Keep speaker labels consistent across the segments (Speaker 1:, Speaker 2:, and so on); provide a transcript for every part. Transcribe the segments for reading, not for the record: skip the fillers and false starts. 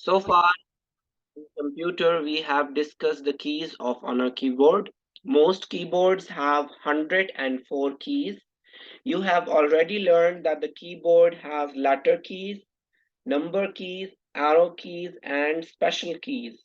Speaker 1: So far, in computer, we have discussed the keys of on a keyboard. Most keyboards have 104 keys. You have already learned that the keyboard has letter keys, number keys, arrow keys, and special keys.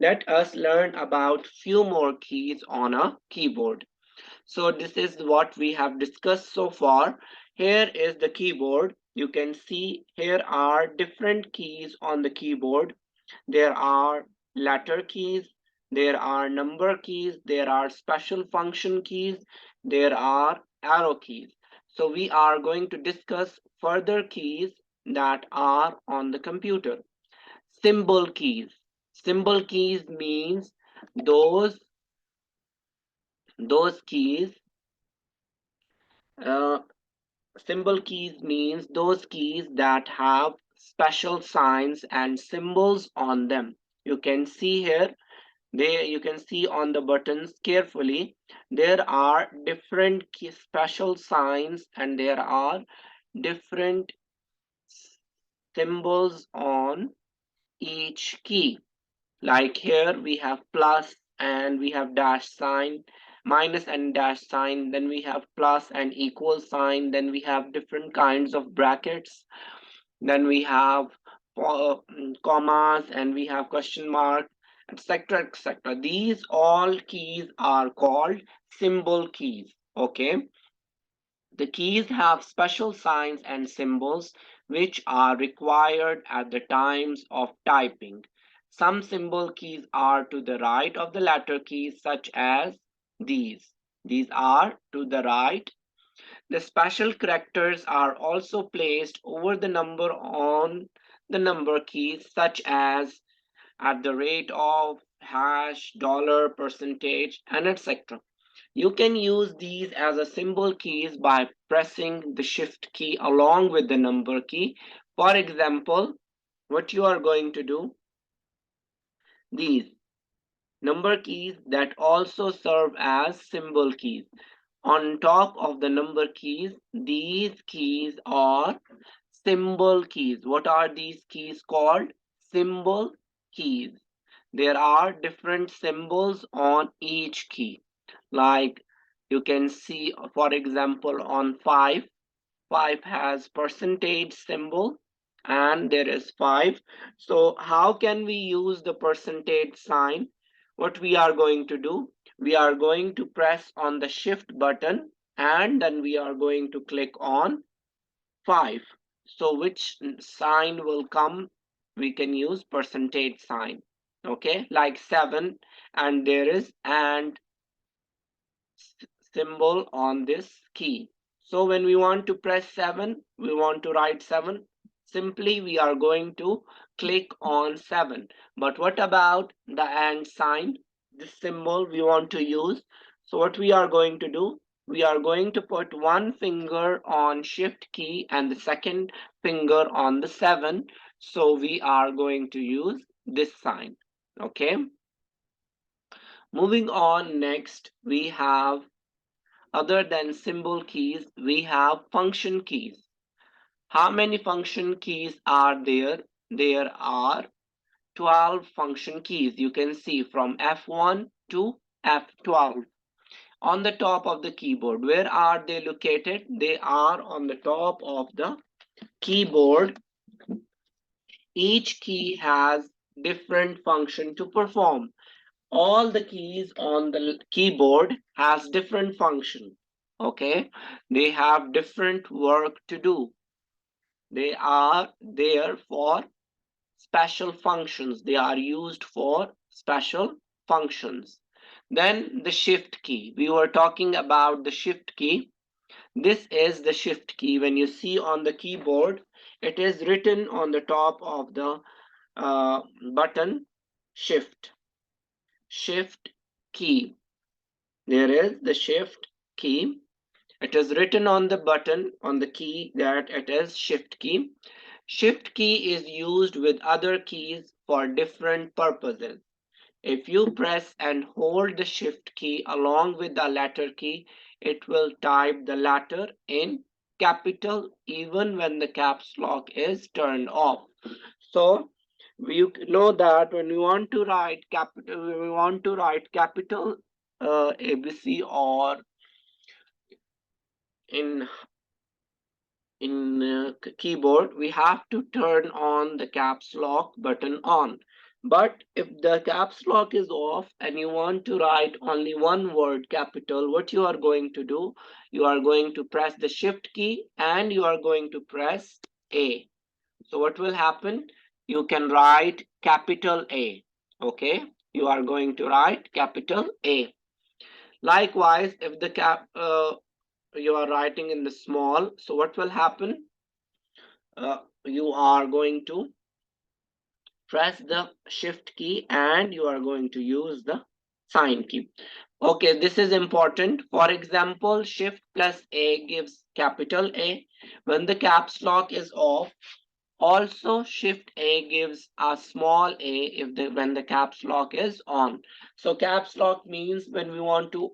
Speaker 1: Let us learn about few more keys on a keyboard. So this is what we have discussed so far. Here is the keyboard. You can see here are different keys on the keyboard. There are letter keys, there are number keys, there are special function keys, there are arrow keys. So we are going to discuss further keys that are on the computer. Symbol keys. Symbol keys means those those keys uh, symbol keys means those keys that have special signs and symbols on them. You can see here, you can see on the buttons carefully, there are different key special signs and there are different symbols on each key. Like here we have plus and we have dash sign, minus and dash sign, then we have plus and equal sign, then we have different kinds of brackets, then we have commas, and we have question mark, etc., etc. These all keys are called symbol keys. Okay, the keys have special signs and symbols which are required at the times of typing. Some symbol keys are to the right of the letter keys, such as these. These are to the right. The special characters are also placed over the number on the number keys, such as at the rate of, hash, dollar, percentage, and etc. You can use these as a symbol keys by pressing the shift key along with the number key. For example, what you are going to do, these number keys that also serve as symbol keys. On top of the number keys, these keys are symbol keys. What are these keys called? Symbol keys. There are different symbols on each key. Like you can see, for example, on 5, 5 has percentage symbol and there is 5. So how can we use the percentage sign? What we are going to do, we are going to press on the shift button and then we are going to click on 5. So which sign will come? We can use percentage sign. Okay, like 7, and there is and symbol on this key. So when we want to press 7, we want to write 7, simply we are going to click on 7. But what about the and sign? This symbol we want to use. So what we are going to do, we are going to put one finger on shift key and the second finger on the 7. So we are going to use this sign. Okay. Moving on, next we have, other than symbol keys, we have function keys. How many function keys are there? There are 12 function keys. You can see from F1 to F12 on the top of the keyboard. Where are they located? They are on the top of the keyboard. Each key has different function to perform. All the keys on the keyboard has different function. Okay, they have different work to do. They are there for special functions. They are used for special functions. Then the shift key, we were talking about the shift key. This is the shift key. When you see on the keyboard, it is written on the top of the button, shift key. There is the shift key. It is written on the button, on the key, that it is shift key. Shift key is used with other keys for different purposes. If you press and hold the shift key along with the letter key, it will type the letter in capital even when the caps lock is turned off. So You know that when we want to write capital, we want to write capital ABC, or in keyboard, we have to turn on the caps lock button on. But if the caps lock is off and you want to write only one word capital, what you are going to do, you are going to press the shift key and you are going to press A. So what will happen? You can write capital A. Okay, you are going to write capital A. Likewise, if the you are writing in the small, so what will happen? You are going to press the shift key and you are going to use the sign key. Okay, this is important. For example, shift plus A gives capital A. When the caps lock is off, also shift A gives a small a if the when the caps lock is on. So caps lock means when we want to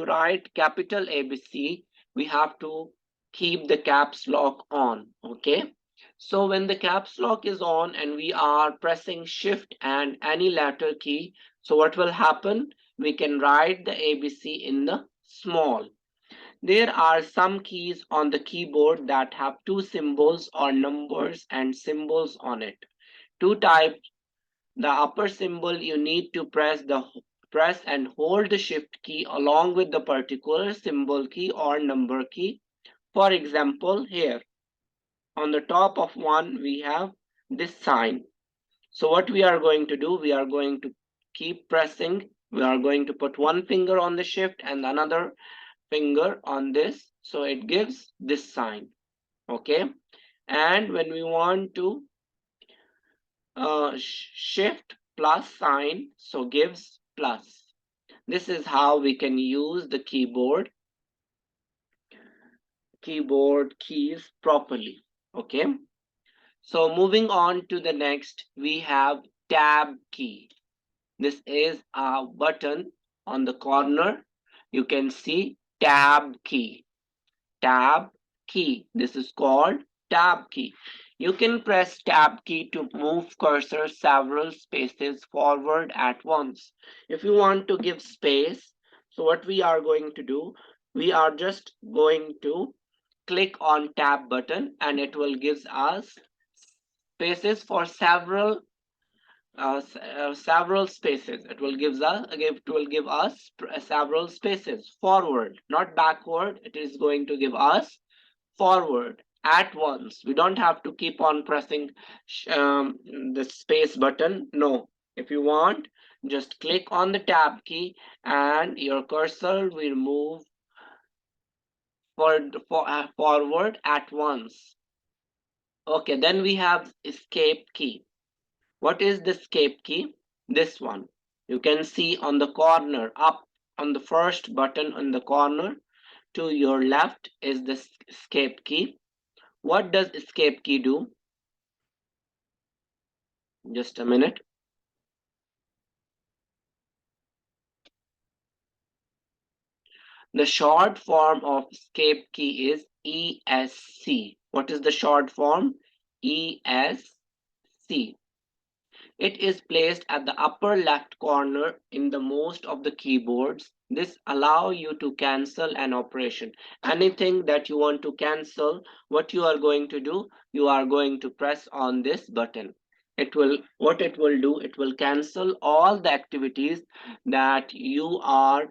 Speaker 1: write capital ABC, we have to keep the caps lock on. Okay, so when the caps lock is on and we are pressing shift and any letter key, so what will happen? We can write the ABC in the small. There are some keys on the keyboard that have two symbols or numbers and symbols on it. Two types. The upper symbol, you need to press and hold the shift key along with the particular symbol key or number key. For example, here on the top of one we have this sign. So what we are going to do, we are going to keep pressing. We are going to put one finger on the shift and another finger on this, so it gives this sign. Okay, and when we want to shift plus sign, so gives plus. This is how we can use the keyboard keys properly. Okay, so moving on to the next, we have tab key. This is a button on the corner. You can see tab key. Tab key. This is called tab key. You can press tab key to move cursor several spaces forward at once. If you want to give space, so what we are going to do, we are just going to click on tab button and it will give us spaces for several spaces. It will give us several spaces forward, not backward. It is going to give us forward at once. We don't have to keep on pressing the space button. No, if you want, just click on the tab key and your cursor will move forward at once. Okay, then we have escape key. What is the escape key? This one. You can see on the corner, up on the first button on the corner to your left is the escape key. What does escape key do? Just a minute. The short form of escape key is ESC. What is the short form? ESC. It is placed at the upper left corner in the most of the keyboards. This allows you to cancel an operation. Anything that you want to cancel, what you are going to do, you are going to press on this button. What it will do, it will cancel all the activities that you are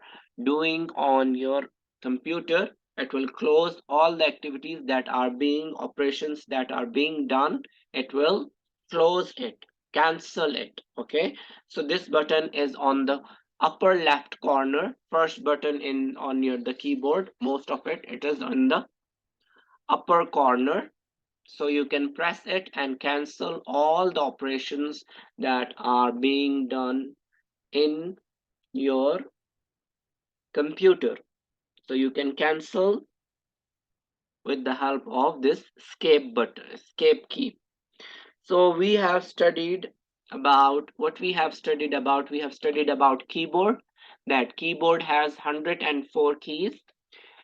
Speaker 1: doing on your computer. It will close all the activities that are being operations that are being done. It will close it, cancel it. Okay, so this button is on the upper left corner, first button in on your the keyboard. Most of it is in the upper corner, so you can press it and cancel all the operations that are being done in your computer. So you can cancel with the help of this escape button, escape key. So we have studied about what we have studied about. We have studied about keyboard. That keyboard has 104 keys,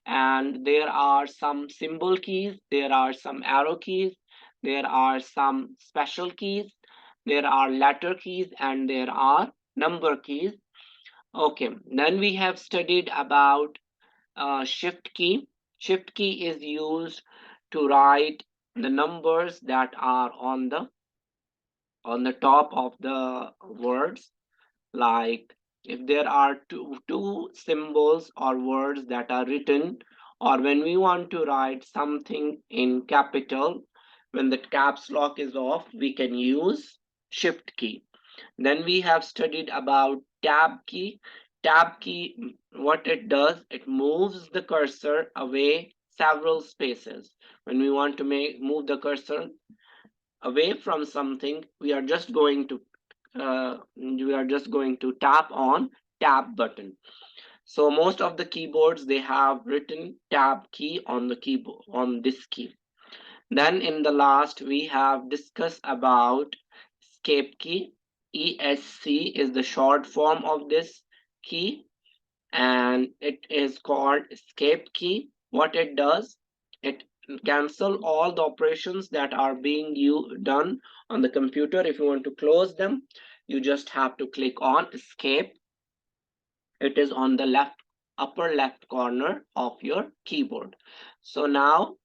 Speaker 1: and there are some symbol keys, there are some arrow keys, there are some special keys, there are letter keys, and there are number keys. Okay, then we have studied about shift key. Shift key is used to write the numbers that are on the top of the words. Like if there are two symbols or words that are written, or when we want to write something in capital, when the caps lock is off, we can use shift key. Then we have studied about tab key. Tab key, what it does, it moves the cursor away several spaces. When we want to move the cursor away from something, we are just going to tap on tab button. So most of the keyboards, they have written tab key on the keyboard, on this key. Then in the last, we have discussed about escape key. ESC is the short form of this key, and it is called escape key. What it does, it cancel all the operations that are being done on the computer. If you want to close them, you just have to click on escape. It is on the upper left corner of your keyboard. So now